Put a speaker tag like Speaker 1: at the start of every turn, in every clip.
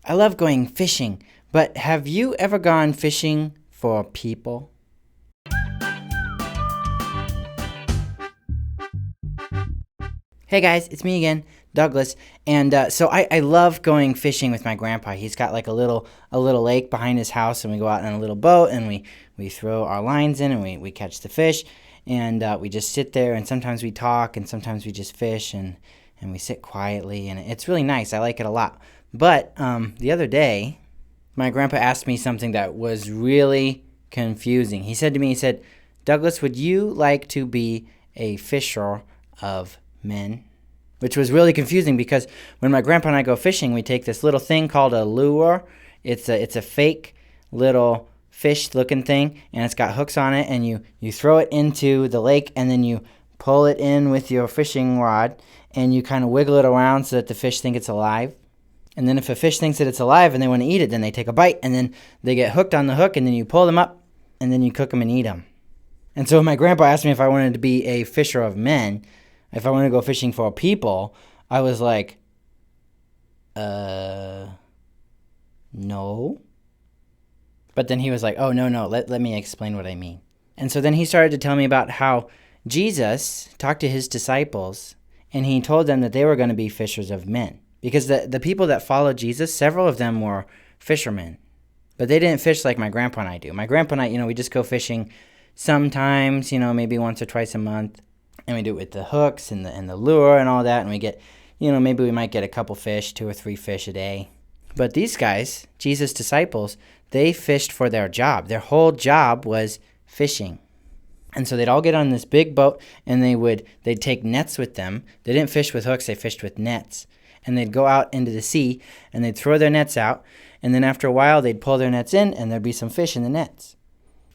Speaker 1: I love going fishing, but have you ever gone fishing for people? Hey guys, it's me again, Douglas, and so I love going fishing with my grandpa. He's got like a little lake behind his house, and we go out in a little boat, and we throw our lines in, and we catch the fish, and we just sit there, and sometimes we talk, and sometimes we just fish, and we sit quietly, and it's really nice. I like it a lot. But the other day, my grandpa asked me something that was really confusing. He said to me, Douglas, would you like to be a fisher of men? Which was really confusing because when my grandpa and I go fishing, we take this little thing called a lure. It's a fake little fish-looking thing, and it's got hooks on it, and you throw it into the lake, and then you pull it in with your fishing rod, and you kind of wiggle it around so that the fish think it's alive. And then if a fish thinks that it's alive and they want to eat it, then they take a bite, and then they get hooked on the hook, and then you pull them up, and then you cook them and eat them. And so my grandpa asked me if I wanted to be a fisher of men, if I wanted to go fishing for people. I was like, no. But then he was like, oh, no, let me explain what I mean. And so then he started to tell me about how Jesus talked to his disciples, and he told them that they were going to be fishers of men. Because the people that followed Jesus, several of them were fishermen. But they didn't fish like my grandpa and I do. My grandpa and I, we just go fishing sometimes, maybe once or twice a month. And we do it with the hooks and the lure and all that. And we get, maybe we might get a couple fish, 2 or 3 fish a day. But these guys, Jesus' disciples, they fished for their job. Their whole job was fishing. And so they'd all get on this big boat, and they'd take nets with them. They didn't fish with hooks, they fished with nets. And they'd go out into the sea, and they'd throw their nets out, and then after a while, they'd pull their nets in, and there'd be some fish in the nets.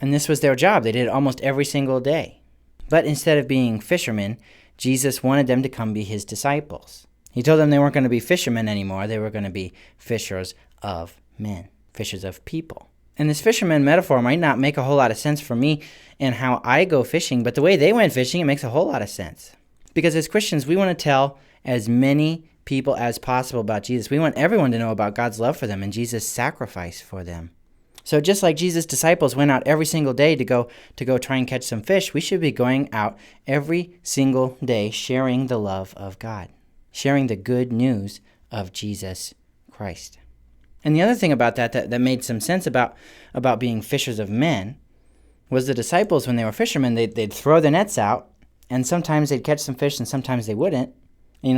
Speaker 1: And this was their job. They did it almost every single day. But instead of being fishermen, Jesus wanted them to come be his disciples. He told them they weren't going to be fishermen anymore. They were going to be fishers of men, fishers of people. And this fisherman metaphor might not make a whole lot of sense for me and how I go fishing, but the way they went fishing, it makes a whole lot of sense. Because as Christians, we want to tell as many people as possible about Jesus. We want everyone to know about God's love for them and Jesus' sacrifice for them. So just like Jesus' disciples went out every single day to go try and catch some fish, we should be going out every single day sharing the love of God, sharing the good news of Jesus Christ. And the other thing about that made some sense about being fishers of men was the disciples, when they were fishermen, they'd throw the nets out, and sometimes they'd catch some fish and sometimes they wouldn't.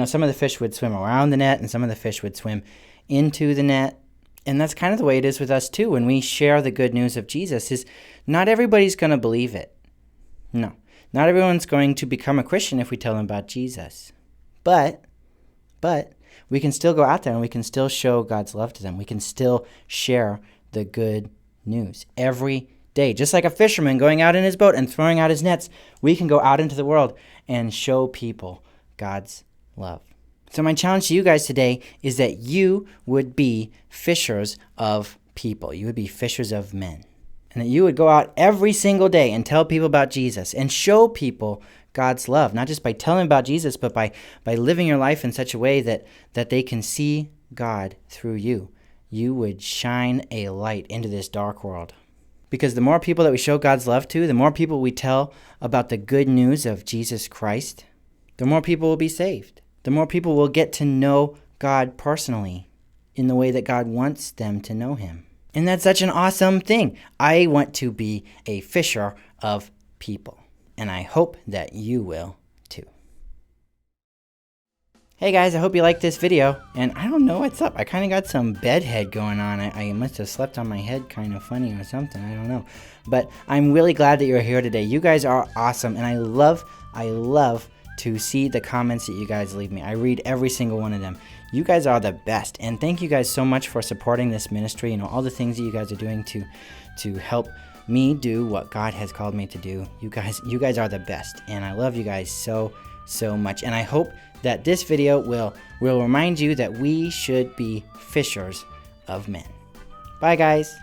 Speaker 1: Some of the fish would swim around the net, and some of the fish would swim into the net. And that's kind of the way it is with us too. When we share the good news of Jesus, is not everybody's going to believe it. No, not everyone's going to become a Christian if we tell them about Jesus. But we can still go out there and we can still show God's love to them. We can still share the good news every day. Just like a fisherman going out in his boat and throwing out his nets, we can go out into the world and show people God's love. So my challenge to you guys today is that you would be fishers of people. You would be fishers of men. And that you would go out every single day and tell people about Jesus and show people God's love, not just by telling about Jesus, but by living your life in such a way that they can see God through you. You would shine a light into this dark world. Because the more people that we show God's love to, the more people we tell about the good news of Jesus Christ, the more people will be saved. The more people will get to know God personally in the way that God wants them to know him. And that's such an awesome thing. I want to be a fisher of people. And I hope that you will too. Hey guys, I hope you liked this video. And I don't know what's up. I kind of got some bedhead going on. I must have slept on my head kind of funny or something. I don't know. But I'm really glad that you're here today. You guys are awesome. And I love to see the comments that you guys leave me. I read every single one of them. You guys are the best. And thank you guys so much for supporting this ministry. All the things that you guys are doing to help me do what God has called me to do. You guys are the best. And I love you guys so much. And I hope that this video will remind you that we should be fishers of men. Bye guys.